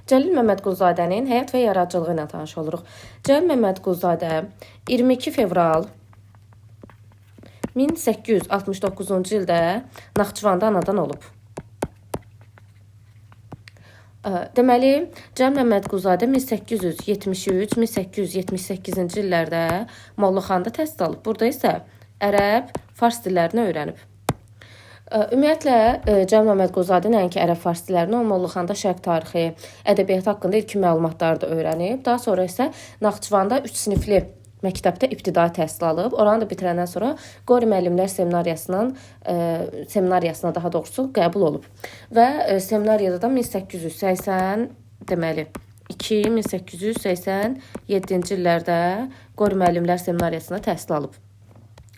Cəlil Məmmədquluzadənin həyat və yaradıcılığı ilə tanış oluruq. Cəlil Məmmədquluzadə 22 fevral 1869-cu ildə Naxçıvanda anadan olub. Deməli, Cəlil Məmmədquluzadə 1873-1878-ci illərdə Mollaxanda təhsil alıb. Burada isə ərəb, fars dillərini öyrənib. Ümumiyyətlə, Cəlil Məmmədquluzadə nəinki ərəb fars dillərini, o Mollaxanda şərq tarixi, ədəbiyyat haqqında ilkin məlumatları da öyrənib. Daha sonra isə Naxçıvanda 3 sinifli məktəbdə ibtidai təhsil alıb. Oranı da bitirəndən sonra Qori müəllimlər seminariyasına daha doğrusu qəbul olub. Və seminariyada da 1887-ci illərdə Qori müəllimlər seminariyasına təhsil alıb.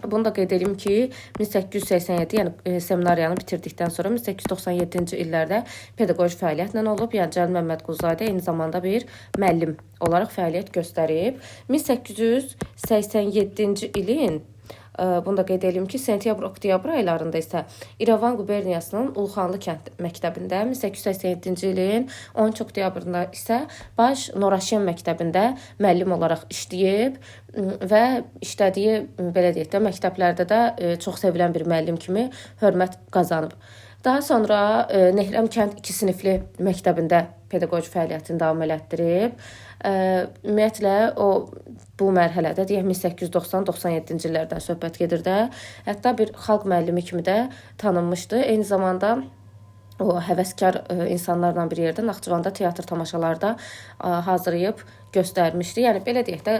Bunu da qeyd edim ki, 1887, yəni seminariyanı bitirdikdən sonra 1897-ci illərdə pedaqoji fəaliyyətlə olub. Yəni Cəlil Məmmədquluzadə eyni zamanda bir müəllim olaraq fəaliyyət göstərib. 1887-ci ilin bunu da qeyd edim ki, sentyabr-oktyabr aylarında isə İrəvan quberniyasının Uluxanlı kənd məktəbində, 1887-ci ilin 13 oktyabrında isə Baş Noraşen məktəbində müəllim olaraq işləyib və işlədiyi, belə deyək də, məktəblərdə də çox sevilən bir müəllim kimi hörmət qazanıb. Daha sonra Nehrəm kənd 2 sinifli məktəbində pedaqoji fəaliyyətini davam elətdirib. Ümumiyyətlə, o bu mərhələdə, deyək 1890-97-ci illərdən söhbət gedir də, hətta bir xalq müəllimi kimi də tanınmışdı. Eyni zamanda o həvəskar insanlarla bir yerdə Naxçıvanda teatr tamaşalarda hazırlayıb göstərmişdi. Yəni, belə deyək də,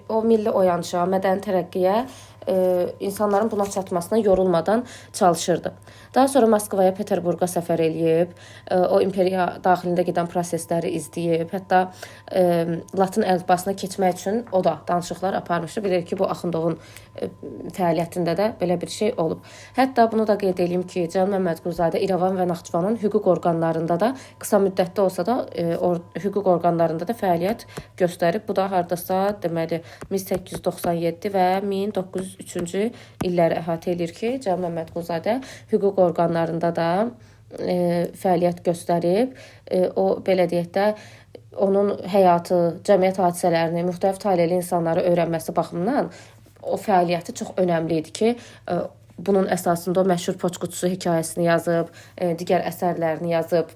o milli oyanışa, mədəni tərəqqiyə insanların buna çatmasına yorulmadan çalışırdı. Daha sonra Moskvaya, Peterburqa səfər eləyib, o imperiya daxilində gedən prosesləri izləyib, hətta Latın əlifbasına keçmək üçün o da danışıqlar aparmışdı. Bilir ki, bu Axundovun fəaliyyətində də belə bir şey olub. Hətta bunu da qeyd edeyim ki, Cəlil Məmmədquluzadə İrəvan və Naxçıvanın hüquq orqanlarında da qısa müddətdə olsa da hüquq orqanlarında da fəaliyyət göstərib. Bu da hardasa deməli 1897 və 1903-cü illəri əhatə edir ki, Cəlil Məmmədquluzadə hüquq orqanlarında da fəaliyyət göstərib. O, belə deyək də, onun həyatı, cəmiyyət hadisələrini, müxtəlif taleli insanları öyrənməsi baxımından o fəaliyyəti çox önəmli idi ki, bunun əsasında o məşhur Poçt qutusu hekayəsini yazıb, digər əsərlərini yazıb.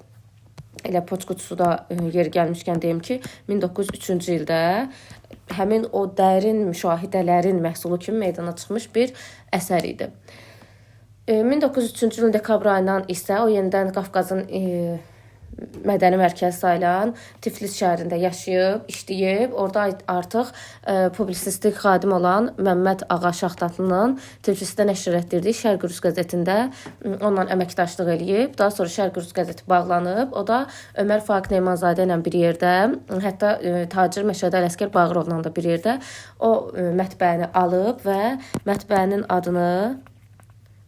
Elə Poçt qutusu da yer gəlmişkən deyim ki, 1903-cü ildə həmin o dərin müşahidələrin məhsulu kimi meydana çıxmış bir əsər idi. 1903-cü ilin dekabr ayından isə o yenidən Qafqazın mədəni mərkəzi sayılan Tiflis şəhərində yaşayıb, işləyib. Orada artıq publisistik xadim olan Məmməd Ağa Şaxtatlının Tiflisdə nəşr etdirdiyi Şərq Rus qəzetində onunla əməkdaşlıq eləyib. Daha sonra Şərq Rus qəzeti bağlanıb. O da Ömər Faiq Nemanzadə ilə bir yerdə, hətta tacir Məşədi Ələsgər Bağırovla da bir yerdə o mətbəəni alıb və mətbəənin adını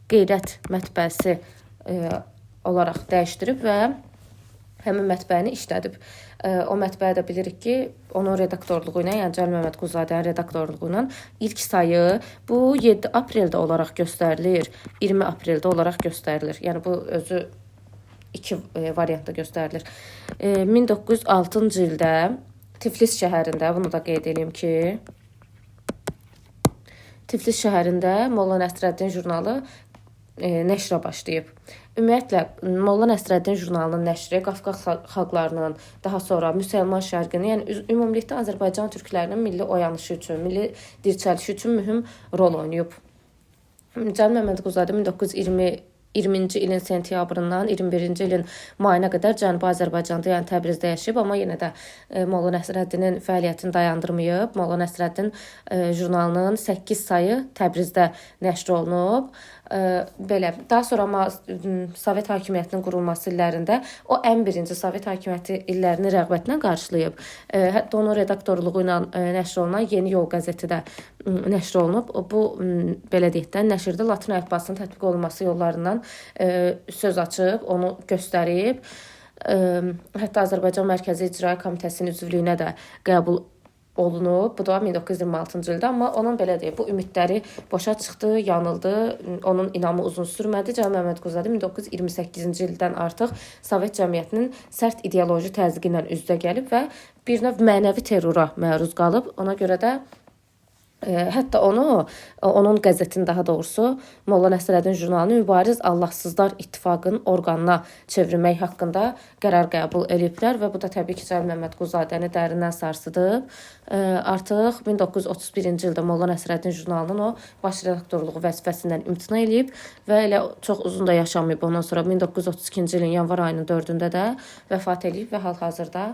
Qeyrət mətbəəsi olaraq dəyişdirib və həmin mətbəəni işlədib. O mətbəədə bilirik ki, onun redaktorluğu ilə, yəni Cəlil Məmmədquluzadənin redaktorluğu ilə ilk sayı bu 7 apreldə olaraq göstərilir, 20 apreldə olaraq göstərilir. Yəni bu özü 2 variantda göstərilir. 1906-cı ildə Tiflis şəhərində, bunu da qeyd edeyim ki, Tiflis şəhərində Molla Nəsrəddin jurnalı nəşrə başlayıb. Ümumiyyətlə, Molla Nəsrəddin jurnalının nəşri Qafqaz xalqlarının, daha sonra müsəlman şərqinin, yəni ümumilikdə Azərbaycan türklərinin milli oyanışı üçün, milli dirçəlişi üçün mühüm rol oynayıb. Cəlil Məmmədquluzadə 1920-ci ilin sentyabrından 21-ci ilin mayına qədər Cənubi Azərbaycanda, yəni Təbrizdə yaşayıb, amma yenə də Molla Nəsrəddinin fəaliyyətini dayandırmayıb. Molla Nəsrəddin jurnalının 8 sayı Təbrizdə nəşr olunub. Belə. Daha sonra Sovet hakimiyyətinin qurulması illərində o ən birinci Sovet hakimiyyəti illərini rəğbətlə qarşılayıb. Hətta onun redaktorluğu ilə nəşr olunan Yeni Yol qəzeti də nəşr olunub. Bu, belə deyək də, nəşrdə Latın əlifbasının tətbiq olunması yollarından söz açıb, onu göstərib. Hətta Azərbaycan Mərkəzi İcra Komitəsinin üzvlüyünə də qəbul olunub. Bu da 1926-cı ildə, amma onun belə deyək, bu ümidləri boşa çıxdı, yanıldı. Onun inamı uzun sürmədi. Cəlal Məmmədquluzadə 1928-ci ildən artıq Sovet cəmiyyətinin sərt ideoloji təzyiqi ilə üz-üzə gəlib və bir növ mənəvi terrora məruz qalıb. Ona görə də hətta onun qəzetini daha doğrusu Molla Nəsrəddin jurnalını Mübariz Allahsızlar İttifaqının orqanına çevirmək haqqında qərar qəbul ediblər və bu da təbii ki, Cəlal Məmmədquluzadəni dərindən sarsıdıb. Artıq 1931-ci ildə Molla Nəsrəddin jurnalının o baş redaktorluğu vəzifəsindən imtina edib və elə çox uzun da yaşamayıb. Ondan sonra 1932-ci ilin yanvar ayının 4-də də vəfat edib və hal-hazırda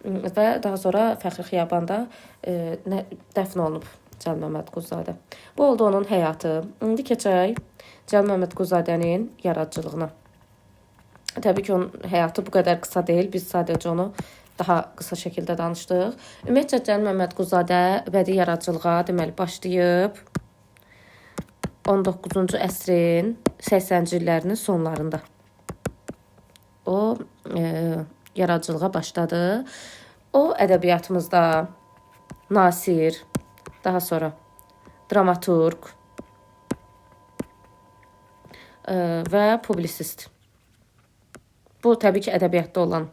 və daha sonra Fəxri Xiyabanda dəfn olunub. Cəlal Məmmədquluzadə. Bu oldu onun həyatı. İndi keçək Cəlal Məmmədquluzadənin yaradıcılığına. Təbii ki, onun həyatı bu qədər qısa deyil. Biz sadəcə onu daha qısa şəkildə danışdıq. Ümumiyyətcə Cəlal Məmmədquluzadə bədii yaradıcılığa deməli başlayıb 19-cu əsrin 80-ci illərinin sonlarında. O yaradıcılığa başladı. O ədəbiyyatımızda nasir, daha sonra dramaturq və publisist. Bu təbii ki, ədəbiyyatda olan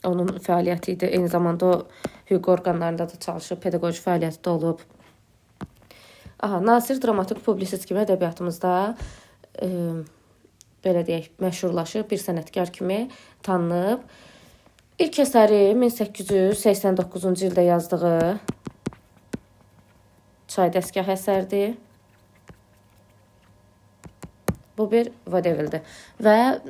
onun fəaliyyəti idi. Eyni zamanda o hüquq orqanlarında da çalışıb, pedaqoji fəaliyyətdə olub. Nasir, dramaturq, publisist kimi ədəbiyyatımızda belə deyək, məşhurlaşıb, bir sənətkar kimi tanınıb. İlk əsəri 1889-cu ildə yazdığı Çay dəstgah əsərdir. Bu bir vadevildir. Və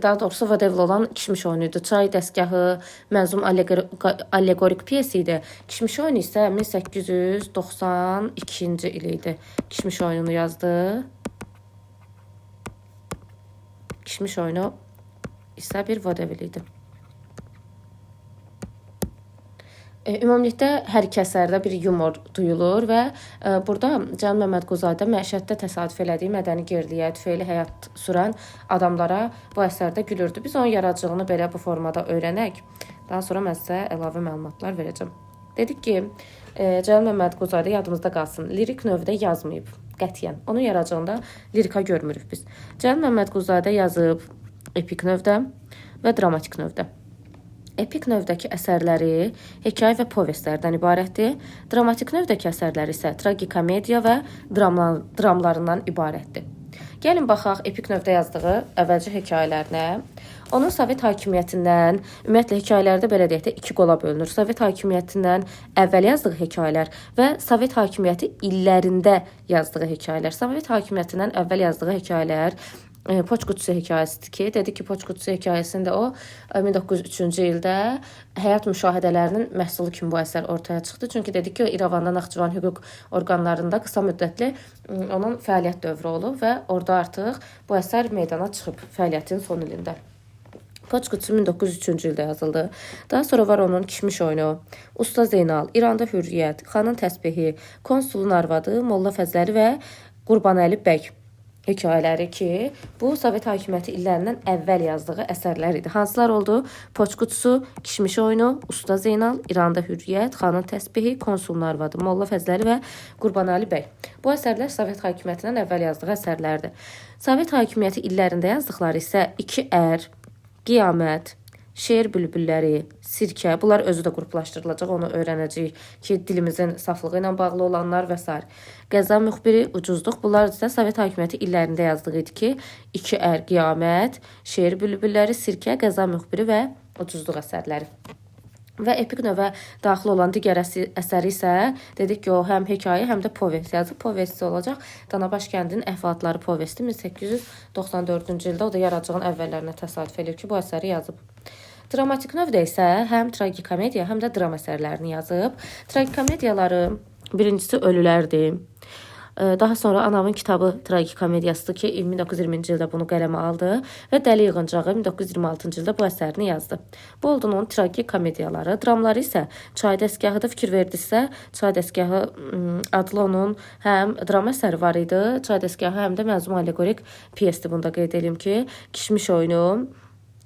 daha doğrusu vadevil olan Kişmiş oyunuydu. Çay dəstgahı mənzum allegorik piyesi idi. Kişmiş oyunu isə 1892-ci il idi. Kişmiş oyununu yazdı. Kişmiş oyunu isə bir vadevil idi. Ümumilikdə hər iki əsərdə bir yumor duyulur və burada Cəlal Məmmədquluzadə məişətdə təsadüf elədiyi mədəni geriliyə, tüfeyli həyat sürən adamlara bu əsərdə gülürdü. Biz onun yaradıcılığını belə bu formada öyrənək. Daha sonra mən sizə əlavə məlumatlar verəcəm. Dedik ki, Cəlal Məmmədquluzadə yadımızda qalsın. Lirik növdə yazmayıb qətiyyən. Onun yaradıcılığında lirika görmürük biz. Cəlal Məmmədquluzadə yazıb epik növdə və dramatik növdə. Epik növdəki əsərləri hekayə və povestlərdən ibarətdir. Dramatik növdəki əsərləri isə tragikomediya və dramlarından ibarətdir. Gəlin baxaq epik növdə yazdığı əvvəlcə hekayələrinə. Onun Sovet hakimiyyətindən, ümumiyyətlə hekayələrdə belə deyək də iki qola bölünür. Sovet hakimiyyətindən əvvəl yazdığı hekayələr və Sovet hakimiyyəti illərində yazdığı hekayələr. Sovet hakimiyyətindən əvvəl yazdığı hekayələr Poçt qutusu hekayəsidir ki, dedi ki, Poçt qutusu hekayəsində o 1903-cü ildə həyat müşahidələrinin məhsulu kimi bu əsər ortaya çıxdı. Çünki dedi ki, o İrəvanda Naxçıvan hüquq orqanlarında qısa müddətli onun fəaliyyət dövrü olub və orada artıq bu əsər meydana çıxıb fəaliyyətin son ilində. Poçt qutusu 1903-cü ildə yazıldı. Daha sonra var onun Kişmiş oyunu, Usta Zeynal, İranda Hürriyyət, Xanın təsbehi, Konsulun arvadı, Molla Fəzləri və Qurbanəli bəy hekayələri ki, bu Sovet hakimiyyəti illərindən əvvəl yazdığı əsərlər idi. Hansılar oldu? Poçt qutusu, Kişmiş oyunu, Usta Zeynal, İranda Hürriyyət, Xanın təsbehi, Konsulun arvadı, Molla Fəzləri və Qurbanəli bəy. Bu əsərlər Sovet hakimiyyətindən əvvəl yazdığı əsərlərdir. Sovet hakimiyyəti illərində yazdıqları isə İki ər, Qiyamət, Şeir bülbülləri, Sirkə, bunlar özü də qruplaşdırılacaq, onu öyrənəcəyik ki, dilimizin saflığı ilə bağlı olanlar və s. Qəza müxbiri, Ucuzluq, bunlar isə Sovet hakimiyyəti illərində yazdığı idi ki, İki ər, Qiyamət, Şeir bülbülləri, Sirkə, Qəza müxbiri və Ucuzluq əsərləri. Və epik növə daxil olan digər əsəri isə dedik ki, o həm hekayə, həm də povest yazıb. Povesti olacaq Danabaş kəndinin əhvalatları povesti 1894-cü ildə, o da yaradıcılığın əvvəllərinə təsadüf edir ki, bu əsəri yazıb. Dramatik növdə isə həm tragikomediya, həm də dram əsərlərini yazıb. Tragikomediyaları birincisi Ölülərdir. Daha sonra Anamın kitabı tragikomediyasıdır ki, 1920-ci ildə bunu qələmə aldı və Dəli Yığıncağı 1926-cı ildə bu əsərini yazdı. Bu oldu onun tragikomediyaları. Dramları isə Çay dəstgahıdır. Fikir verdinizsə, Çay dəstgahı adlı onun həm dram əsəri var idi, Çay dəstgahı həm də mənzum allegorik piyesdir. Bunu da qeyd edeyim ki, Kişmiş oyunu,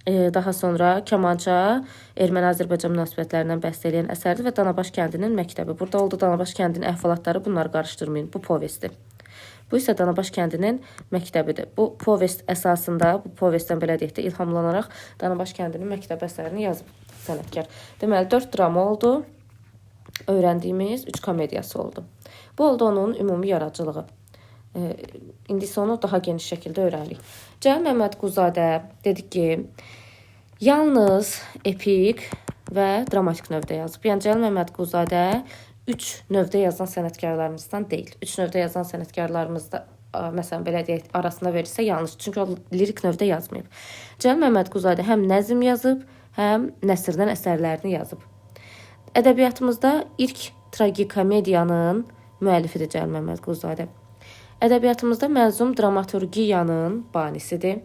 Daha sonra Kamança Erməni-Azərbaycan münasibətlərindən bəhs edən əsərdir və Danabaş kəndinin məktəbi. Burada oldu Danabaş kəndinin əhvalatları, bunları qarışdırmayın. Bu povestdir. Bu isə Danabaş kəndinin məktəbidir. Bu povest əsasında, bu povestdən belə deyək də ilhamlanaraq Danabaş kəndinin məktəbi əsərini yazıb sənətkar. Deməli 4 drama oldu. Öyrəndiyimiz 3 komediyası oldu. Bu oldu onun ümumi yaradıcılığı. İndi isə onu daha geniş şəkildə öyrənirik. Cəlal Məmmədquluzadə dedik ki, yalnız epik və dramatik növdə yazıb. Yəni Cəlal Məmmədquluzadə 3 növdə yazan sənətkarlarımızdan deyil. 3 növdə yazan sənətkarlarımızda məsələn belə deyək arasında verirsə yanlış. Çünki o lirik növdə yazmayıb. Cəlal Məmmədquluzadə həm nəzm yazıb, həm nəsrdən əsərlərini yazıb. Ədəbiyyatımızda ilk tragikomediyanın müəllifidir Cəlal Məmmədquluzadə. Ədəbiyyatımızda mənzum dramaturgiyanın banisidir.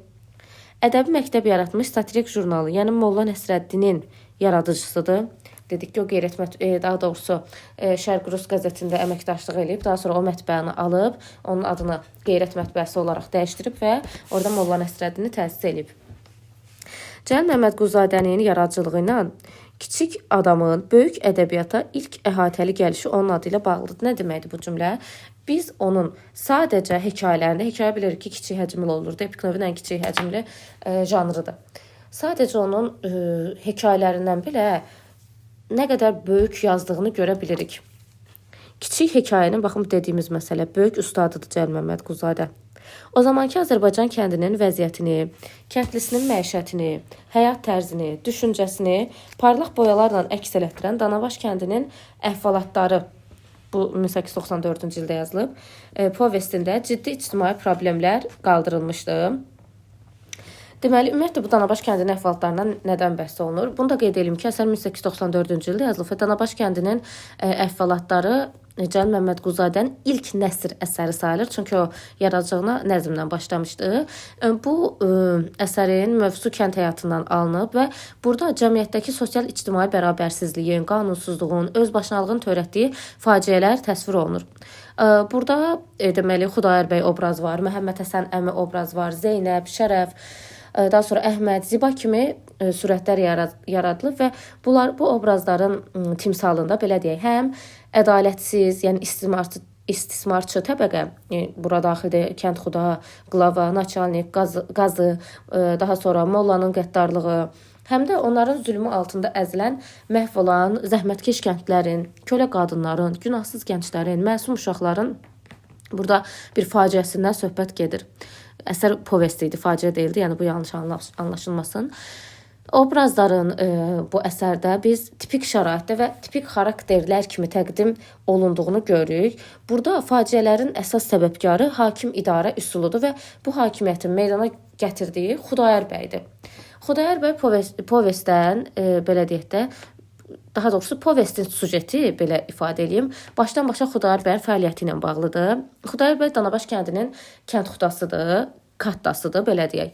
Ədəbi məktəb yaratmış satirik jurnalı, yəni Molla Nəsrəddinin yaradıcısıdır. Dedik ki, o daha doğrusu Şərq Rus qəzetində əməkdaşlıq edib, daha sonra o mətbəəni alıb, onun adını Qeyrət mətbəəsi olaraq dəyişdirib və orada Molla Nəsrəddini təsis edib. Cəlal Məmmədquluzadənin yaradıcılığı ilə kiçik adamın böyük ədəbiyyata ilk əhatəli gəlişi onun adı ilə bağlıdır. Nə deməkdir bu cümlə? Biz onun sadəcə hekayələrində, hekayə bilirik ki, kiçik həcmli olurdu, epik növü ən kiçik həcmli janrıdır. Sadəcə onun hekayələrindən belə nə qədər böyük yazdığını görə bilirik. Kiçik hekayənin, baxın dediyimiz məsələ, böyük ustadıdır Cəlal Məmmədquluzadə. O zamanki Azərbaycan kəndinin vəziyyətini, kəndlisinin məişətini, həyat tərzini, düşüncəsini parlaq boyalarla əks elətdirən Danabaş kəndinin əhvalatları, bu 1894-cü ildə yazılıb, povestində ciddi ictimai problemlər qaldırılmışdı. Deməli, ümumiyyətlə bu Danabaş kəndinin əhvalatlarından nədən bəhs olunur? Bunu da qeyd edelim ki, əsər 1894-cü ildə yazılıb və Danabaş kəndinin əhvalatları Cəlal Məmmədquluzadənin ilk nəsr əsəri sayılır. Çünki o yaradıcılığına nəzmlə başlamışdı. Bu əsərin mövzusu kənd həyatından alınıb və burada cəmiyyətdəki sosial-ictimai bərabərsizliyin, qanunsuzluğun, özbaşınalığın törətdiyi faciələr təsvir olunur. Burada deməli Xudayar bəy obraz var, Məhəmməd Həsən əmi obraz var, Zeynəb, Şərəf, daha sonra Əhməd, Ziba kimi surətlər yaradılıb və bu obrazların timsalında belə deyək, həm ədalətsiz, yəni istismarçı təbəqə, bura daxildir kəndxuda, qlava, naçalnik, qazı, daha sonra mollanın qəddarlığı, həm də onların zülmü altında əzilən, məhv olan zəhmətkeş kəndlərin, kölə qadınların, günahsız gənclərin, məsum uşaqların burada bir faciəsindən söhbət gedir. Əsər povesti idi, faciə deyildi, yəni bu yanlış anlaşılmasın. Obrazların bu əsərdə biz tipik şəraitdə və tipik xarakterlər kimi təqdim olunduğunu görürük. Burada faciələrin əsas səbəbkarı hakim idarə üsuludur və bu hakimiyyətin meydana gətirdiyi Xudayar bəydir. Xudayar bəy povestdən, belə deyək də, daha doğrusu povestin sujeti, belə ifadə edeyim, başdan başa Xudayar bəyin fəaliyyəti ilə bağlıdır. Xudayar bəy Danabaş kəndinin kəndxudasıdır, kattasıdır, belə deyək.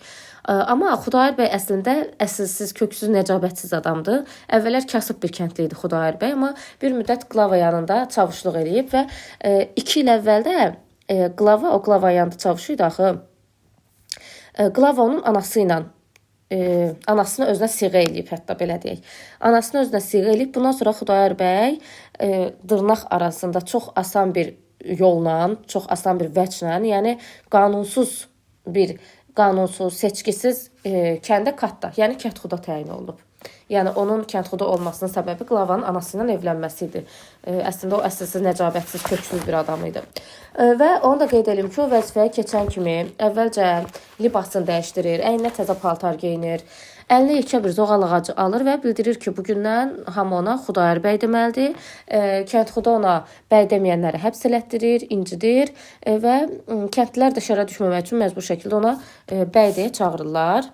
Amma Xudayar bəy əslində əsilsiz, köksüz, nəcabətsiz adamdır. Əvvəllər kasıb bir kəndli idi Xudayar bəy, amma bir müddət qlava yanında çavuşluq eləyib və 2 il əvvəldə qlava yanında çavuşu idi axı. Qlava onun anası ilə anasını özünə siğə eləyib, hətta belə deyək. Anasını özünə siğə eləyib, bundan sonra Xudayar bəy dırnaq arasında çox asan bir yolla, çox asan bir vəclə, yəni qanunsuz, seçkisiz kəndə katta, yəni kəndxuda təyin olunub. Yəni onun kəndxuda olmasının səbəbi qlavanın anası ilə evlənməsi idi. Əslində o əsilsiz, nəcabətsiz, köksüz bir adam idi. Və onu da qeyd edelim ki, o vəzifəyə keçən kimi əvvəlcə libasını dəyişdirir, əyninə təzə paltar geyinir, əlinə yekə bir zoğal ağacı alır və bildirir ki, bugündən hamı ona Xudayar bəy deməlidir. Kəndxuda ona bəy deməyənləri həbs elətdirir, incidir və kəndlilər də şərə düşməmək üçün məcbur şəkildə ona bəy deyə çağırırlar.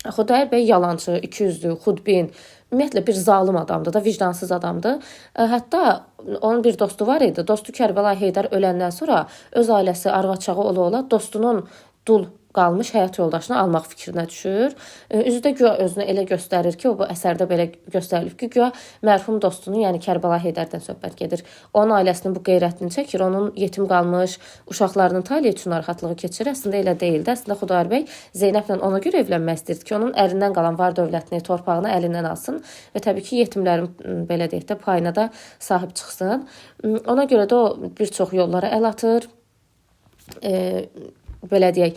Xudayar bəy yalancı, ikiyüzlü, xudbin, ümumiyyətlə bir zalım adamdır da, vicdansız adamdır. Hətta onun bir dostu var idi. Dostu Kərbəlayi Heydər öləndən sonra öz ailəsi arvad-uşağı ola dostunun dul qalmış həyat yoldaşını almaq fikrinə düşür. Üzdə güya özünü elə göstərir ki, o bu əsərdə belə göstərilib ki, güya mərhum dostunu, yəni Kərbəla Heydərdən söhbət gedir. Onun ailəsinin bu qeyrətini çəkir, onun yetim qalmış uşaqlarının taleyi üçün narahatlığı keçirir. Əslində elə deyildi. Əslində Xudayar bəy Zeynəblə ona görə evlənmək istəyirdi ki, onun əlindən qalan var dövlətini, torpağını əlindən alsın və təbii ki, yetimlərin belə deyək də payına da sahib çıxsın. Ona görə də o bir çox yollara əl atır. Belə deyək,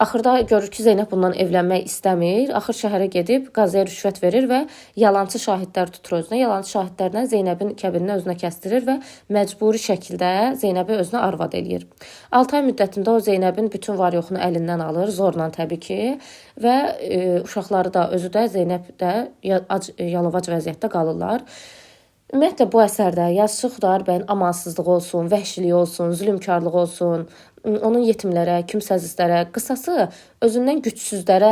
axırda görür ki, Zeynəb bundan evlənmək istəmir. Axır şəhərə gedib qazıya rüşvət verir və yalançı şahidlər tutur özünə. Yalançı şahidlərlə Zeynəbin kəbinini özünə kəsdirir və məcburi şəkildə Zeynəbi özünə arvad eləyir. 6 ay müddətində o Zeynəbin bütün var-yoxunu əlindən alır, zorla təbii ki, və uşaqları da, özü də Zeynəb də yalavac vəziyyətdə qalırlar. Ümumiyyətlə bu əsərdə yazıçı Xudayar bəyin amansızlığı olsun, vəhşiliyi olsun, zülmkarlığı olsun, onun yetimlərə, kimsəsizlərə, qısası özündən gücsüzlərə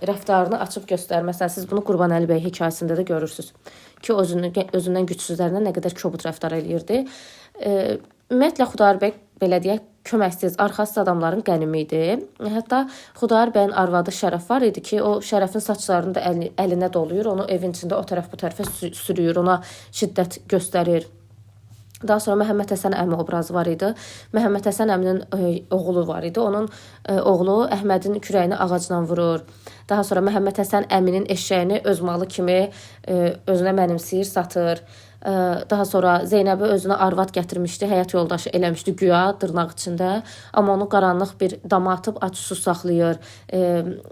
rəftarını açıb göstərir. Məsələn, siz bunu Qurbanəli bəy hekayəsində də görürsünüz ki, özündən gücsüzlərlə nə qədər kobud rəftar eləyirdi. Ümumiyyətlə Xudayar bəy belə deyək, köməksiz, arxasız adamların qənimi idi. Hətta Xudayar bəyin arvadı Şərəf var idi ki, o Şərəfin saçlarını da əlinə doluyur, onu evin içində o tərəf bu tərəfə sürüyür, ona şiddət göstərir. Daha sonra Məhəmməd Həsən əmi obrazı var idi. Məhəmməd Həsən əminin oğlu var idi. Onun oğlu Əhmədin kürəyini ağacla vurur. Daha sonra Məhəmməd Həsən əminin eşşəyini öz malı kimi özünə mənimsəyir, satır. Daha sonra Zeynəbi özünə arvad gətirmişdi, həyat yoldaşı eləmişdi güya dırnaq içində. Amma onu qaranlıq bir dama atıb ac-susuz saxlayır.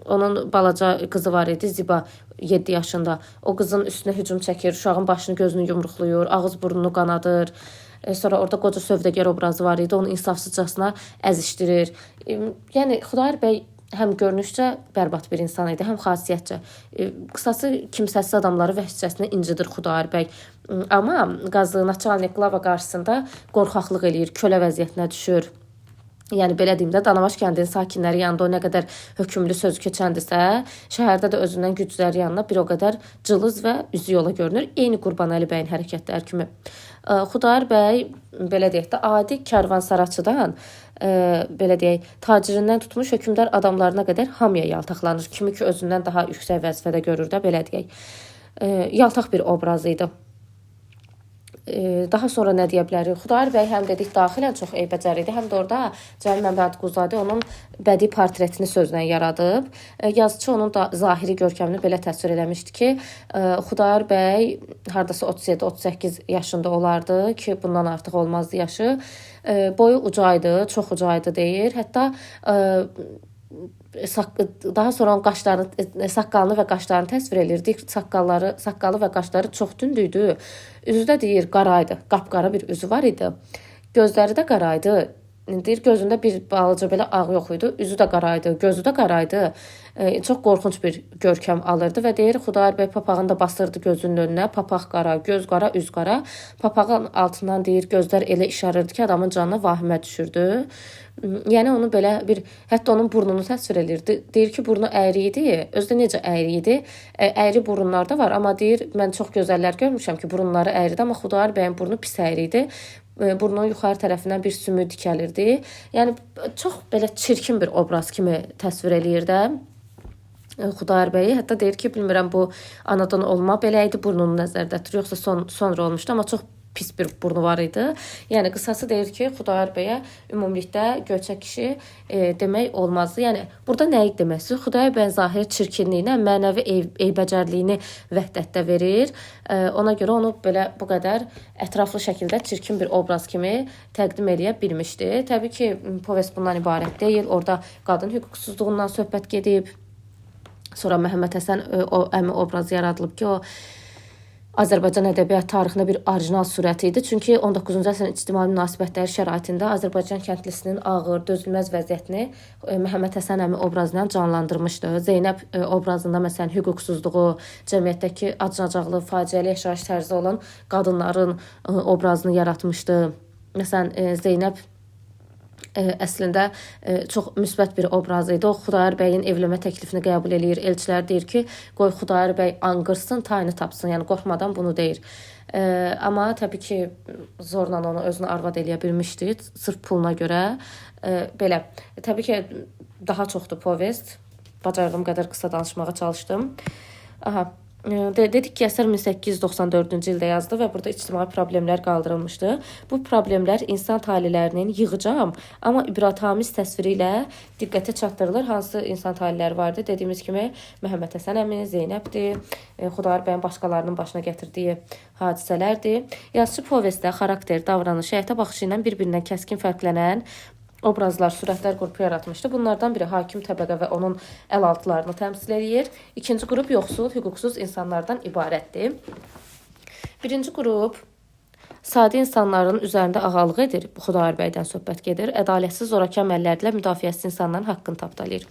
Onun balaca qızı var idi, Ziba, 7 yaşında. O qızın üstünə hücum çəkir, uşağın başını gözünü yumruqlayır, ağız burnunu qanadır. Sonra orada qoca sövdəgər obrazı var idi, onu insafsızcasına əzişdirir. Yəni Xudayar bəy həm görünüşcə bərbad bir insan idi, həm xasiyyətcə. Qısası kimsəsiz adamları vəhşicəsinə incidir Xudayar bəy. Amma qazı Naçalnik Qlava qarşısında qorxaqlıq eləyir, kölə vəziyyətinə düşür. Yəni belə deyim də, Danabaş kəndinin sakinləri yanında o nə qədər hökümlü söz keçəndirsə, şəhərdə də özündən gücləri yanına bir o qədər cılız və üzü yola görünür. Eyni Qurbanəli bəyin hərəkətləri kimi. Xudayar bəy belə deyək də, adi karvansaraçıdan belə deyək, tacirindən tutmuş hökmdar adamlarına qədər hamıya yaltaqlanır. Kimi ki özündən daha yüksək vəzifədə görür də, belə deyək. Yaltaq bir obraz idi. Daha sonra nə deyə bilərik? Xudayar bəy həm dedik daxilən çox eybəcər idi, həm də orada Cəlil Məmmədquluzadə onun bədii portretini sözlə yaradıb. Yazıcı onun da zahiri görkəmini belə təsvir eləmişdi ki, Xudayar bəy hardasa 37-38 yaşında olardı ki, bundan artıq olmazdı yaşı. Boyu ucaydı, çox ucaydı deyir. Hətta daha sonra onun saqqalını və qaşlarını təsvir edirdi. Saqqalı və qaşları çox dündüydü. Üzü də deyir qaraydı, qapqara bir üzü var idi. Gözləri də qaraydı. Deyir gözündə bir balaca belə ağ yox idi. Üzü də qaraydı, gözü də qaraydı. Çox qorxunc bir görkəm alırdı və deyir Xudayar bəy papağını da basırdı gözünün önünə. Papaq qara, göz qara, üz qara. Papağın altından deyir gözlər elə işarırdı ki, adamın canına vahimə düşürdü. Yəni onu belə bir, hətta onun burnunu təsvir edirdi. Deyir ki, burnu əyri idi. Özdə necə əyri idi? Əyri burunlar da var, amma deyir mən çox gözəllər görmüşəm ki, burunları əyridir, amma Xudayar bəyin burnu pis əyri idi. Burnunun yuxarı tərəfindən bir sümük dikəlirdi. Yəni çox belə çirkin bir obraz kimi təsvir eləyir də Xudayar bəyi. Hətta deyir ki, bilmirəm bu anadan olma belə idi, burnunu nəzərdə tutur, yoxsa sonra olmuşdu, amma çox pis bir burnu var idi. Yəni qısası deyir ki, Xudayar bəyə ümumilikdə göyçək kişi demək olmazdı. Yəni burada nə idi deməsi? Xudayar bəyin zahiri çirkinliyinə, mənəvi eybəcərliyini vəhdətdə verir. Ona görə onu belə bu qədər ətraflı şəkildə çirkin bir obraz kimi təqdim eləyə bilmişdi. Təbii ki, povest bundan ibarət deyil. Orada qadın hüquqsuzluğundan söhbət gedib. Sonra Məhəmməd Həsən əmi obrazı yaradılıb ki, o Azərbaycan ədəbiyyat tarixində bir orijinal surəti idi. Çünki 19-cu əsrin ictimai münasibətləri şəraitində Azərbaycan kəndlisinin ağır, dözülməz vəziyyətini Məhəmməd Həsən əmi obrazı ilə canlandırmışdı. Zeynəb obrazında məsələn hüquqsuzluğu, cəmiyyətdəki acınacaqlı, faciəli yaşayış tərzi olan qadınların obrazını yaratmışdı. Məsələn, Zeynəb əslində çox müsbət bir obraz idi. O Xudayar bəyin evlənmə təklifini qəbul eləyir. Elçilər deyir ki, qoy Xudayar bəy anqırsın, tayını tapsın. Yəni qorxmadan bunu deyir. Amma təbii ki, zorla onu özünə arvad eləyə bilmişdi, sırf puluna görə. Belə, təbii ki, daha çoxdur povest. Bacardığım qədər qısa danışmağa çalışdım. Dedik ki, əsər 1894-cü ildə yazdı və burada ictimai problemlər qaldırılmışdı. Bu problemlər insan talelərinin yığcam, amma ibrətamiz təsviri ilə diqqətə çatdırılır. Hansı insan taleləri vardı? Dediyimiz kimi Məhəmməd Həsən əmi, Zeynəbdir, Xudayar bəyin başqalarının başına gətirdiyi hadisələrdir. Yazıcı povestdə xarakter, davranış, həyata baxışı ilə bir-birindən kəskin fərqlənən obrazlar, surətlər qrupu yaratmışdı. Bunlardan biri hakim təbəqə və onun əlaltılarını təmsil edir. İkinci qrup yoxsul, hüquqsuz insanlardan ibarətdir. Birinci qrup sadə insanların üzərində ağalıq edir. Xudayar bəydən söhbət gedir. Ədalətsiz, zorakı əməllərlə müdafiəsiz insanların haqqını tapdalayır.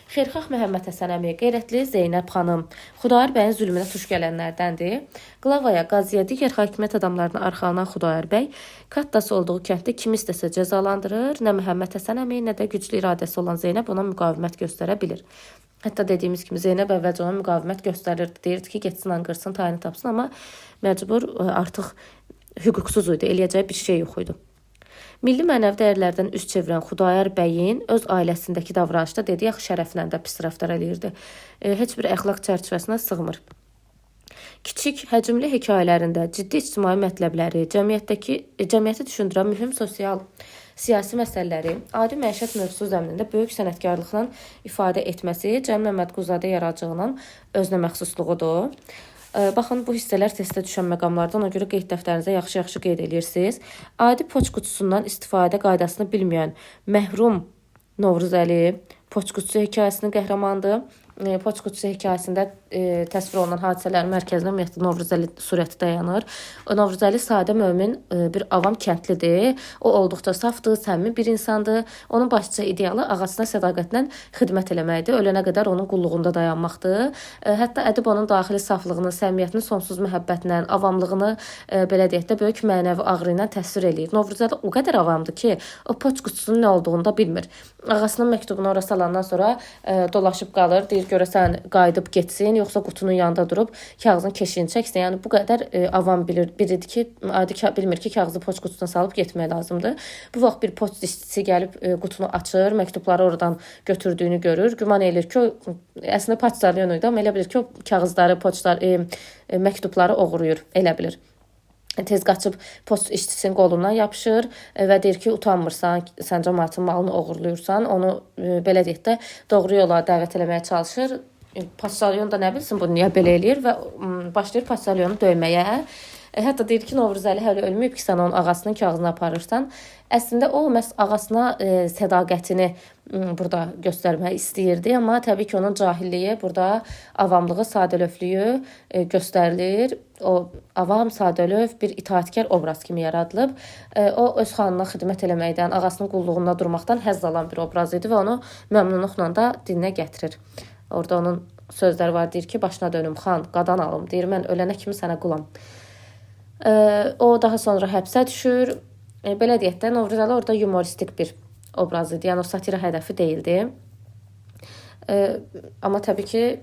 Xeyirxah Məhəmməd Həsən əmi, qeyrətli Zeynəb xanım, Xudayar bəyin zülmünə tuş gələnlərdəndir. Qlavaya, qaziyə, digər hakimiyyət adamlarına arxalanan Xudayar bəy kattası olduğu kənddə kimi istəsə cəzalandırır. Nə Məhəmməd Həsən əmi, nə də güclü iradəsi olan Zeynəb ona müqavimət göstərə bilir. Hətta dediyimiz kimi Zeynəb əvvəlcə ona müqavimət göstərirdi. Deyirdi ki, getsin anqırsın, tayını tapsın, amma məcbur artıq hüquqsuz idi, eləyəcəyi bir şey yox idi. Milli mənəvi dəyərlərdən üz çevirən Xudayar bəyin öz ailəsindəki davranışda dediyi axı şərəflə də pis rəftar eləyirdi. Heç bir əxlaq çərçivəsinə sığmır. Kiçik, həcmli hekayələrində ciddi ictimai mətləbləri, cəmiyyəti düşündürən mühüm siyasi məsələləri adi məişət mövzusu zəminində böyük sənətkarlıqla ifadə etməsi Cəmil Məmmədquluzadə yaradıcılığının özünə məxsusluğudur. Baxın, bu hissələr testə düşən məqamlardan, ona görə qeyd dəftərinizə yaxşı-yaxşı qeyd edirsiniz. Adi poçt qutusundan istifadə qaydasını bilməyən məhrum Novruzəli poçt qutusu hekayəsinin qəhrəmanıdır. Poçt qutusu hekayəsində təsvir olunan hadisələrin mərkəzində ümumiyyətlə Novruzəli surəti dayanır. Novruzəli sadə mömin bir avam kəndlidir. O olduqca safdır, səmimi bir insandır. Onun başlıca idealı ağasına sədaqətlə xidmət eləməkdir. Ölənə qədər onun qulluğunda dayanmaqdır. Hətta ədib onun daxili saflığını, səmimiyyətini, sonsuz məhəbbətlə, avamlığını belə deyək də böyük mənəvi ağrı ilə təsvir eləyir. Novruzəli o qədər avamdır ki, o poçt qutusunun nə olduğunu da bilmir. Ağasının məktubunu ora salandan sonra dolaşıb qalır, deyir görəsən qayıdıb getsin, yoxsa qutunun yanında durub kağızın keşiyini çəksin. Yəni bu qədər avam biridir ki, adi bilmir ki, kağızı poçt qutusuna salıb getmək lazımdır. Bu vaxt bir poçt işçisi gəlib qutunu açır, məktubları oradan götürdüyünü görür. Güman edir ki, o əslində poçtalyon idi, amma elə bilir ki, o kağızları, məktubları oğuruyur, elə bilir. Tez qaçıb poçt işçisinin qolundan yapışır və deyir ki, utanmırsan, sən cəmaatın malını oğurluyursan, onu belə deyək də doğru yola dəvət eləməyə çalışır. Poçtalyon da nə bilsin bunu niyə belə eləyir və başlayır poçtalyonu döyməyə. Hətta deyir ki, Novruzəli hələ ölməyib ki, sən onun ağasının kağızını aparırsan. Əslində o məhz ağasına sədaqətini burada göstərmək istəyirdi, amma təbii ki, onun cahilliyi burada avamlığı, sadəlövlüyü göstərilir. O avam, sadəlöv bir itaatkar obraz kimi yaradılıb. O öz xanına xidmət eləməkdən, ağasının qulluğunda durmaqdan həzz alan bir obraz idi və onu məmnunluqla da dilinə gətirir. Orada onun sözləri var, deyir ki, başına dönüm xan, qadan alım, deyir mən ölənə kimi sənə qulam. O daha sonra həbsə düşür. Belə deyək də, Novruzəli orada humoristik bir obraz idi. Yəni o satira hədəfi deyildi. Amma təbii ki,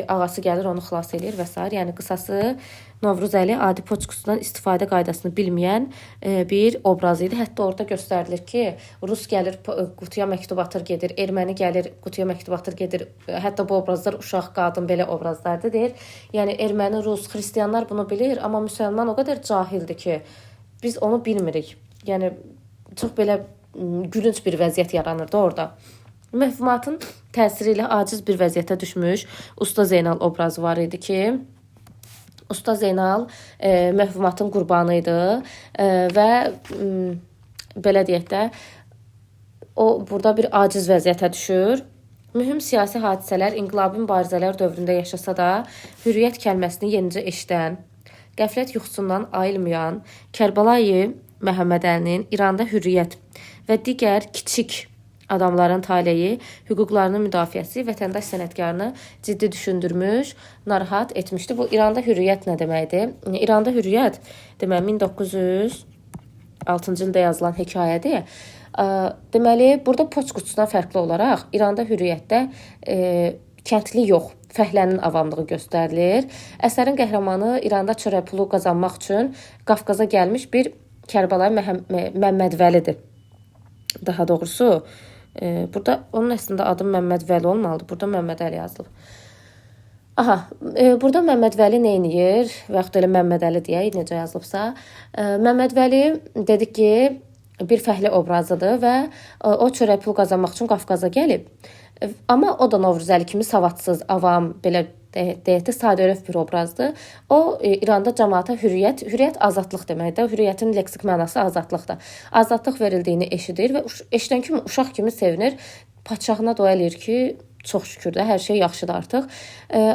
ağası gəlir, onu xilas edir və s. Yəni qısası Novruzəli adi poçt qutusundan istifadə qaydasını bilməyən bir obraz idi. Hətta orada göstərilir ki, Rus gəlir qutuya məktub atır gedir, erməni gəlir qutuya məktub atır gedir. Hətta bu obrazlar uşaq, qadın belə obrazlardır deyir. Yəni erməni, Rus, xristianlar bunu bilir, amma müsəlman o qədər cahildir ki, biz onu bilmirik. Yəni çox belə gülünc bir vəziyyət yaranırdı orada. Məhfumatın təsiri ilə aciz bir vəziyyətə düşmüş Usta Zeynal obrazı var idi ki, Usta Zeynal məhfumatın qurbanı idi və belə deyək də, o burada bir aciz vəziyyətə düşür. Mühüm siyasi hadisələr inqilabi mübarizələr dövründə yaşasa da, hürriyyət kəlməsini yenicə eşidən, qəflət yuxusundan ayılmayan Kərbəlayı Məhəmməd Əlinin İranda hürriyyət və digər kiçik adamların taleyi, hüquqlarının müdafiəsi vətəndaş sənətkarını ciddi düşündürmüş, narahat etmişdi. Bu İranda hürriyyət nə deməkdir? İranda hürriyyət demək 1906-cı ildə yazılan hekayədir. Deməli, burada poçt qutusundan fərqli olaraq İranda Hürriyyətdə kəndli yox, fəhlənin avamlığı göstərilir. Əsərin qəhrəmanı İranda çörək pulu qazanmaq üçün Qafqaza gəlmiş bir Kərbəlayı Məmmədvəlidir. Daha doğrusu, burada onun əslində adı Məmmədvəli olmalıdır. Burada Məmməd Əli yazılıb. Aha, burada Məmmədvəli nə edir? Və yaxud elə Məmməd Əli deyək, necə yazılıbsa. Məmmədvəli dedik ki, bir fəhlə obrazıdır və o çörək pul qazanmaq üçün Qafqaza gəlib. Amma o da Novruzəli kimi savadsız, avam, belə deyək də sadəröv bir obrazdır. O İranda cəmaata hürriyyət azadlıq deməkdir. Hürriyyətin leksik mənası azadlıqdır. Azadlıq verildiyini eşidir və eşidən kimi uşaq kimi sevinir. Padşahına dua eləyir ki, çox şükür də hər şey yaxşıdır artıq.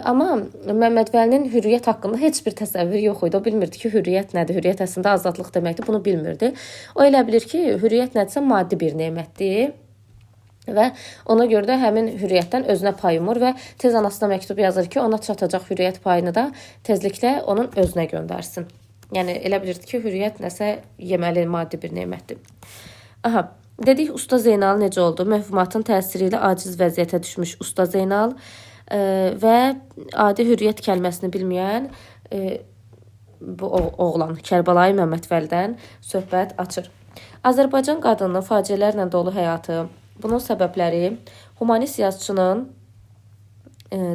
Amma Məmmədvəlinin hürriyyət haqqında heç bir təsəvvür yox idi. O bilmirdi ki, hürriyyət nədir? Hürriyyət əslində azadlıq deməkdir. Bunu bilmirdi. O elə bilir ki, hürriyyət nədirsə maddi bir nemətdir. Və ona görə də həmin hürriyyətdən özünə pay umur və tez anasına məktub yazır ki, ona çatacaq hürriyyət payını da tezliklə onun özünə göndərsin. Yəni elə bilirdi ki, hürriyyət nəsə yeməli maddi bir nemətdir. Aha, dedik Usta Zeynal necə oldu? Mövhumatın təsiri ilə aciz vəziyyətə düşmüş Usta Zeynal və adi hürriyyət kəlməsini bilməyən bu oğlan Kərbəlayı Məmmədvəlidən söhbət açır. Azərbaycan qadının faciələrlə dolu həyatı, bunun səbəbləri humanist yazıçının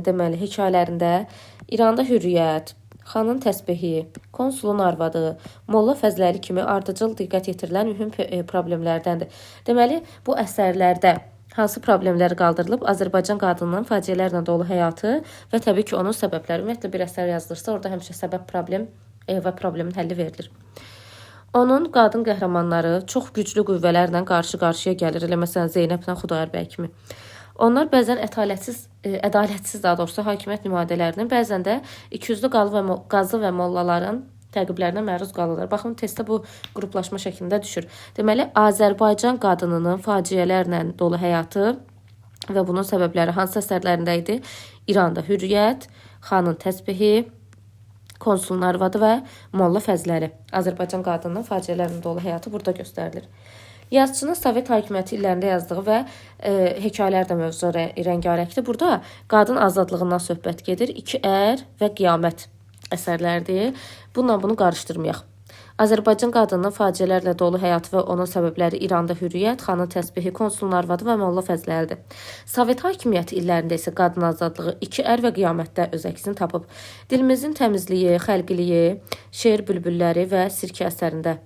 deməli hekayələrində İranda hürriyyət, xanın təsbehi, konsulun arvadı, Molla Fəzləli kimi ardıcıl diqqət yetirilən mühüm problemlərdəndir. Deməli, bu əsərlərdə hansı problemlər qaldırılıb? Azərbaycan qadınının faciələrlə dolu həyatı və təbii ki, onun səbəbləri. Ümumiyyətlə bir əsər yazılırsa, orada həmişə səbəb, problem və problemin həlli verilir. Onun qadın qəhrəmanları çox güclü qüvvələrlə qarşı-qarşıya gəlir. Elə məsələn Zeynəblə Xudayar bəy kimi. Onlar bəzən ədalətsiz daha doğrusu hakimiyyət nümayəndələrinin, bəzən də ikiyüzlü qazı və mollaların təqiblərinə məruz qalırlar. Baxın, testdə bu qruplaşma şəklində düşür. Deməli, Azərbaycan qadınının faciələrlə dolu həyatı və bunun səbəbləri hansı əsərlərində idi? İranda hürriyyət, xanın təsbehi, konsulun arvadı və Molla Fəzləri. Azərbaycan qadınının faciələrlə dolu həyatı burada göstərilir. Yazıçının Sovet hakimiyyəti illərində yazdığı və hekayələr də mövzu rəngarəngdir. Burada qadın azadlığından söhbət gedir. İki ər və qiyamət əsərlərdir. Bununla bunu qarışdırmayaq. Azərbaycan qadınının faciələrlə dolu həyatı və onun səbəbləri İranda hürriyyət, xanın təsbehi, konsulun arvadı və Molla Fəzləlidir. Sovet hakimiyyəti illərində isə qadın azadlığı iki ər və qiyamətdə öz əksini tapıb. Dilimizin təmizliyi, xəlqiliyi, şeir bülbülləri və sirkə əsərində.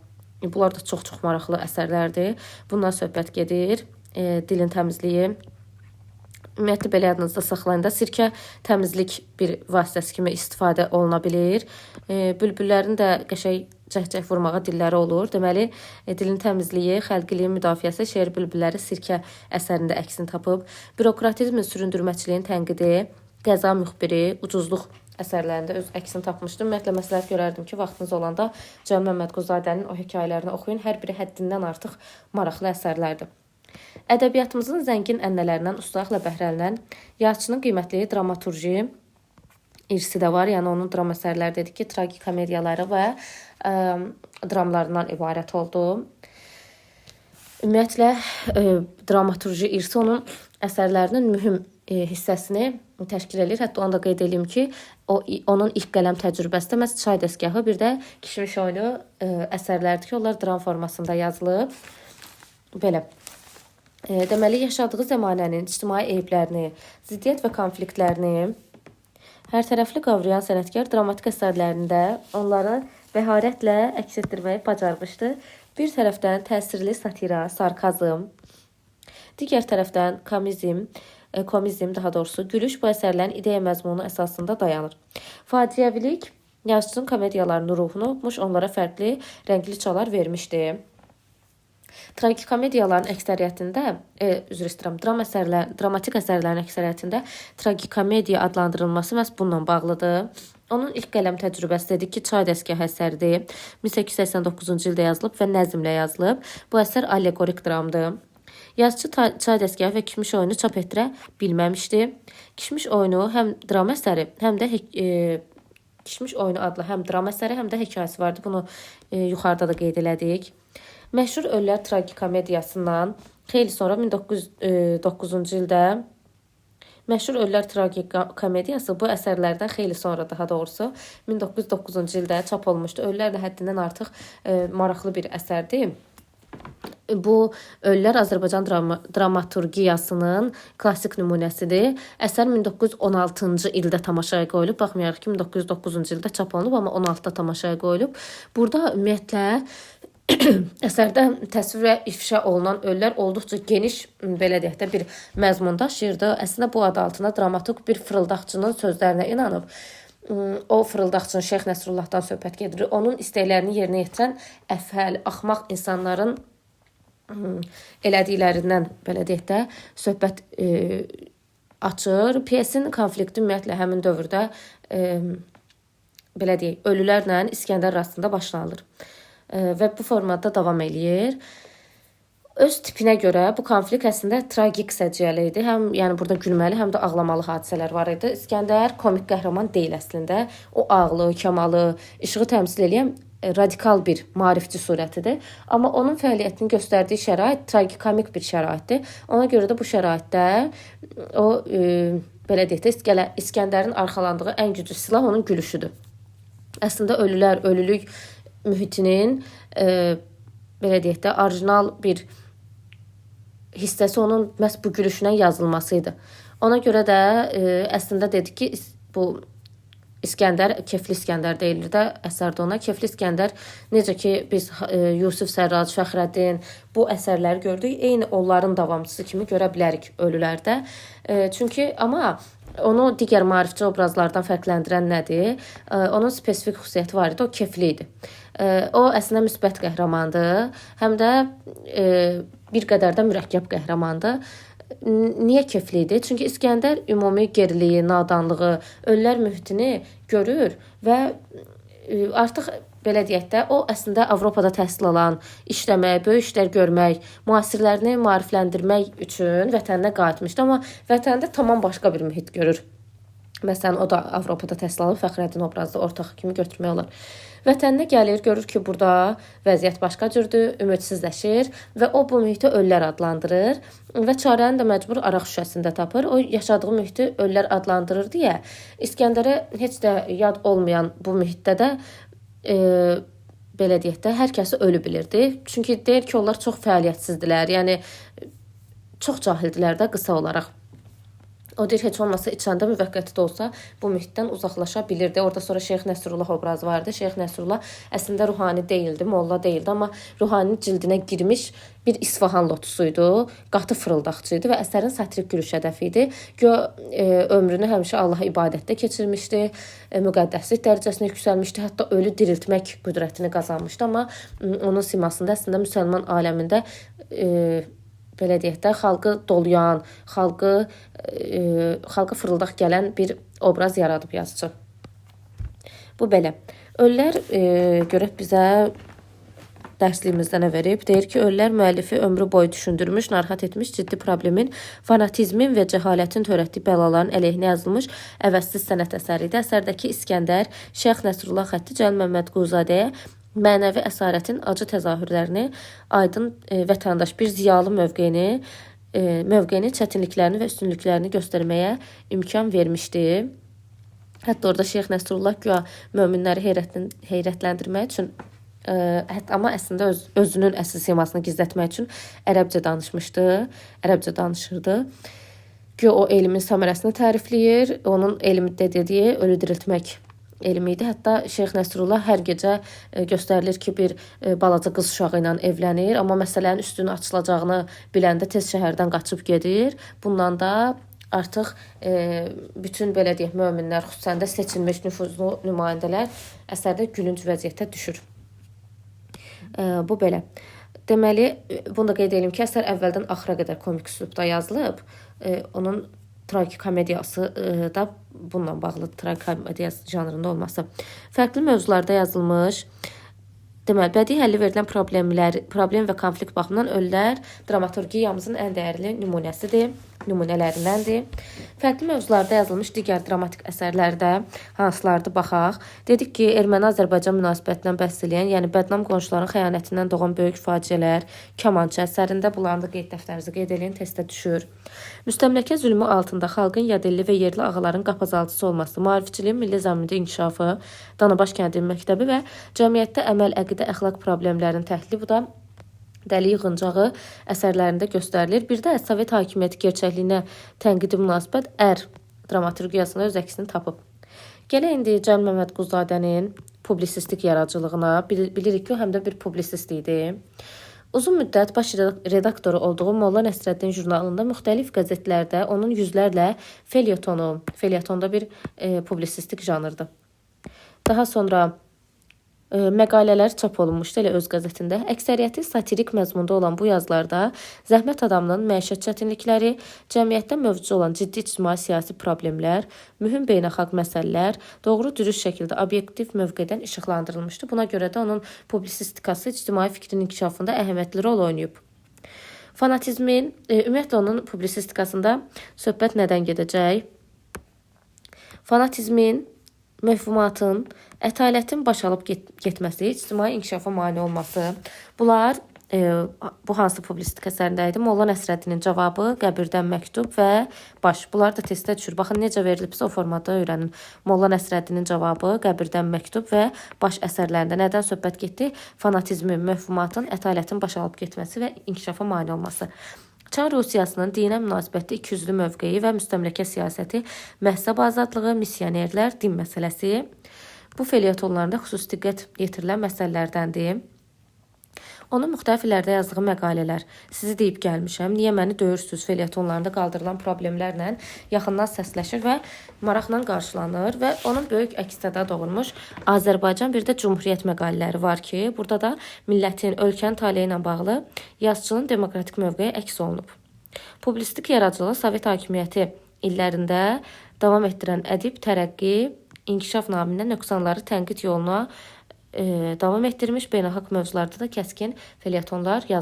Bunlar da çox maraqlı əsərlərdir. Bundan söhbət gedir. Dilin təmizliyi. Ümumiyyətlə belə yadınızda saxlayın da, sirkə təmizlik bir vasitəsi kimi istifadə oluna bilir. Bülbüllərin də qəşəng cəhcəh vurmağa dilləri olur. Deməli, dilin təmizliyi, xəlqiliyin müdafiəsi şeir bülbülləri sirkə əsərində əksini tapıb. Bürokratizmin süründürməçiliyin tənqidi, qəza müxbiri, ucuzluq əsərlərində öz əksini tapmışdır. Ümumiyyətlə, məsləhət görərdim ki, vaxtınız olanda Cəlal Məmmədquzadənin o hekayələrini oxuyun. Hər biri həddindən artıq maraqlı əsərlərdir. Ədəbiyyatımızın zəngin ənənələrindən ustalıqla bəhrələnən yazıçının qiymətli dramaturji irsi də var. Yəni onun dram əsərləri dedik ki, tragikomediyaları və dramlarından ibarət oldu. Ümumiyyətlə, dramaturji irsi onun əsərlərinin mühüm hissəsini təşkil edir. Hətta onu da qeyd edeyim ki, onun ilk qələm təcrübəsi də məhz Çay dəstgahı, bir də Kişmiş oyunu əsərlərdir ki, onlar dram formasında yazılıb. Belə. Deməli, yaşadığı zəmanənin ictimai eyblərini, ziddiyyət və konfliktlərini hər tərəfli qavrayan sənətkar dramatik əsərlərində onları bəharətlə əks etdirməyi bacarmışdı. Bir tərəfdən təsirli satira, sarkazm, digər tərəfdən komizm daha doğrusu gülüş bu əsərlərin ideya məzmunu əsasında dayanır. Faciəvilik yazıçının komediyalarının ruhunu oxumuş, onlara fərqli rəngli çalar vermişdi. Tragikomediyaların əksəriyyətində, dramatik əsərlərin əksəriyyətində tragikomediya adlandırılması məhz bununla bağlıdır. Onun ilk qələm təcrübəsi dedik ki, Çay dəstgahı əsəridir. 1889-cu ildə yazılıb və nəzmlə yazılıb. Bu əsər allegorik dramdır. Yazıçı Çay dəstgahı və Kişmiş oyunu çap etdirə bilməmişdi. Kişmiş oyunu həm dram əsəri, həm də Kişmiş oyunu adlı həm dram əsəri, həm də hekayəsi vardı. Bunu yuxarıda da qeyd elədik. Məşhur Ölülər tragikomediyasından xeyli sonra 1909-cu ildə Məşhur Ölülər tragikomediyası bu əsərlərdən xeyli sonra, daha doğrusu 1909-cu ildə çap olmuşdu. Ölülər də həddindən artıq maraqlı bir əsərdir. Bu Ölülər Azərbaycan dramaturgiyasının klassik nümunəsidir. Əsər 1916-cı ildə tamaşaya qoyulub. Baxmayaraq ki, 1909-cu ildə çap olunub, amma 16-da tamaşaya qoyulub. Burada ümumiyyətlə əsərdə təsvir və ifşa olunan ölülər olduqca geniş, belə deyək də, bir məzmun daşıyırdı. Əslində bu adı altında dramaturq bir fırıldaqçının sözlərinə inanıb. O fırıldaqçının Şeyx Nəsrullahdan söhbət gedir. Onun istəklərini yerinə yetirən əfəl, axmaq insanların elədiklərindən, belə deyək də, söhbət açır. Pyesin konflikti ümumiyyətlə həmin dövrdə belə deyək, ölülərlə İskəndər arasında başlanılır və bu formada davam eləyir. Öz tipinə görə bu konflikt əslində tragik səciyyəli idi. Həm yəni burada gülməli, həm də ağlamalı hadisələr var idi. İskəndər komik qəhrəman deyil əslində. O ağlı, kamalı, işığı təmsil edən radikal bir maarifçi surətidir. Amma onun fəaliyyətini göstərdiyi şərait tragikomik bir şəraitdir. Ona görə də bu şəraitdə o belə deyək də, İskəndərin arxalandığı ən güclü silah onun gülüşüdür. Əslində ölülük mühitinin belə deyək də, orijinal bir hissəsi onun məhz bu gülüşünə yazılmasıydı. Ona görə də əslində dedik ki, bu İskəndər, Kefli İskəndər deyilir də əsərdə ona. Kefli İskəndər, necə ki biz Yusif Sərrac, Fəxrəddin bu əsərləri gördük, eyni onların davamçısı kimi görə bilərik ölülərdə. Çünki amma onu digər maarifçi obrazlardan fərqləndirən nədir? Onun spesifik xüsusiyyəti var idi, o kefli idi. O əslində müsbət qəhrəmandır, həm də bir qədər də mürəkkəb qəhrəmandır. Niyə kefli idi? Çünki İskəndər ümumi geriliyi, nadanlığı, ölülər mühitini görür və artıq belə deyək də, o əslində Avropada təhsil alan, işləmək, böyük işlər görmək, müasirlərini maarifləndirmək üçün vətəninə qayıtmışdı, amma vətəndə tamam başqa bir mühit görür. Məsələn, o da Avropada təhsil alıb, Fəxrəddin obrazda ortaq kimi götürmək olar. Vətəninə gəlir, görür ki, burada vəziyyət başqa cürdür, ümidsizləşir və o bu mühiti ölülər adlandırır və çarəni də məcbur araq şüşəsində tapır. O yaşadığı mühiti ölülər adlandırır deyə İskəndərə heç də yad olmayan bu mühitdə də belə deyək də, hər kəsi ölü bilirdi. Çünki deyir ki, onlar çox fəaliyyətsizdirlər, yəni çox cahildilər də qısa olaraq. O deyir, heç olmasa içəndə müvəqqəti də olsa bu mühitdən uzaqlaşa bilirdi. Orada sonra Şeyx Nəsrullah obrazı vardı. Şeyx Nəsrullah əslində ruhani deyildi, molla deyildi, amma ruhaninin cildinə girmiş bir İsfahan lotusuydu, qatı fırıldaqçıydı və əsərin satirik gülüş hədəfi idi. Ömrünü həmişə Allaha ibadətdə keçirmişdi, müqəddəslik dərəcəsinə yüksəlmişdi, hətta ölü diriltmək qüdrətini qazanmışdı, amma onun simasında əslində müsəlman aləmində belə deyək də, xalqı dolayan, xalqa fırıldaq gələn bir obraz yaradıb yazıcı. Bu belə. Ölülər görək bizə dərsliyimizdə nə verib? Deyir ki, ölülər müəllifi ömrü boyu düşündürmüş, narahat etmiş, ciddi problemin, fanatizmin və cəhalətin törətdiyi bəlaların əleyhinə yazılmış əvəzsiz sənət əsəridir. Əsərdəki İskəndər, Şeyx Nəsrullah xətti Cəlil Məmməd Quzadəyə mənəvi əsarətin acı təzahürlərini, aydın vətəndaş bir ziyalı mövqeyini, çətinliklərini və üstünlüklərini göstərməyə imkan vermişdi. Hətta orada Şeyx Nəsrullah güya möminləri heyrətləndirmək üçün, amma əslində özünün əsl simasını gizlətmək üçün ərəbcə danışırdı. Güya o elmin səmərəsini tərifləyir, onun elmdə dediyi ölü diriltmək elmi idi. Hətta Şeyx Nəsrullah hər gecə göstərilir ki, bir balaca qız uşağı ilə evlənir, amma məsələnin üstünün açılacağını biləndə tez şəhərdən qaçıb gedir. Bundan da artıq bütün belə deyək möminlər, xüsusən də seçilmiş nüfuzlu nümayəndələr əsərdə gülünc vəziyyətə düşür. Bu belə. Deməli, bunu da qeyd edelim ki, əsər əvvəldən axıra qədər komik üslubda yazılıb. Onun tragikomediyası da bununla bağlı, tragikomediya janrında olması. Fərqli mövzularda yazılmış. Deməli, bədii həlli verilən problem və konflikt baxımından ölülər dramaturgiyamızın ən dəyərli nümunəsidir. nümunələrindəndir. Fərqli mövzularda yazılmış digər dramatik əsərlərdə hansılardır baxaq. Dedik ki, Erməni-Azərbaycan münasibətindən bəhs edən, yəni bədnam qonşuların xəyanətindən doğan böyük faciələr Kamançı əsərində, bunların da qeyd dəftərinizə qeyd edin, testə düşür. Müstəmləkə zülmü altında xalqın yadelli və yerli ağaların qapazaltısı olması, maarifçiliyin milli zəmində inkişafı, Danabaş kəndin məktəbi və cəmiyyətdə əməl, əqidə, əxlaq problemlərinin təhlili, bu da Dəli Yığıncağı əsərlərində göstərilir. Bir də Sovet hakimiyyəti gerçəkliyinə tənqidi münasibət dramaturgiyasında öz əksini tapıb. Gələk indi Cəlil Məmmədquluzadənin publisistik yaradıcılığına. Bilirik ki, o həm də bir publisist idi. Uzun müddət baş redaktoru olduğu Molla Nəsrəddin jurnalında müxtəlif qəzetlərdə onun yüzlərlə felyetonda bir publisistik janrdır. Daha sonra məqalələr çap olunmuşdu elə öz qəzetində. Əksəriyyəti satirik məzmunda olan bu yazılarda zəhmət adamının məişət çətinlikləri, cəmiyyətdə mövcud olan ciddi ictimai-siyasi problemlər, mühüm beynəlxalq məsələlər doğru dürüst şəkildə obyektiv mövqedən işıqlandırılmışdı. Buna görə də onun publisistikası ictimai fikrin inkişafında əhəmiyyətli rol oynayıb. Fanatizmin, ümumiyyətlə onun publisistikasında söhbət nədən gedəcək? Fanatizmin, mövhumatın, ətalətin başalıb getməsi, ictimai inkişafa mane olması. Bunlar bu hansı publisistik əsərində idi? Molla Nəsrəddinin cavabı, Qəbirdən məktub və baş. Bunlar da testə düşür. Baxın, necə verilibsə o formada öyrənin. Molla Nəsrəddinin cavabı, Qəbirdən məktub və baş əsərlərində nədən söhbət getdi? Fanatizmin, mövhumatın, ətalətin başalıb getməsi və inkişafa mane olması. Çar Rusiyasının dinə münasibətdə ikiyüzlü mövqeyi və müstəmləkə siyasəti, məhsəb azadlığı, missionerlər, din məsələsi bu felyetonlarında xüsusi diqqət yetirilən məsələlərdəndir. Onun müxtəlif illərdə yazdığı məqalələr, sizi deyib gəlmişəm, niyə məni döyürsüz felyetonlarında qaldırılan problemlərlə yaxından səsləşir və maraqla qarşılanır və onun böyük əks-səda doğurmuş Azərbaycan bir də Cümhuriyyət məqalələri var ki, burada da millətin, ölkənin taleyi ilə bağlı yazıçının demokratik mövqeyi əks olunub. Publisistik yaradıcılığı Sovet hakimiyyəti illərində davam etdirən ədib tərəqqi, inkişaf namində nöqsanları tənqid yoluna davam etdirmiş, beynəlxalq mövzularda da kəskin felyetonlar yazılır.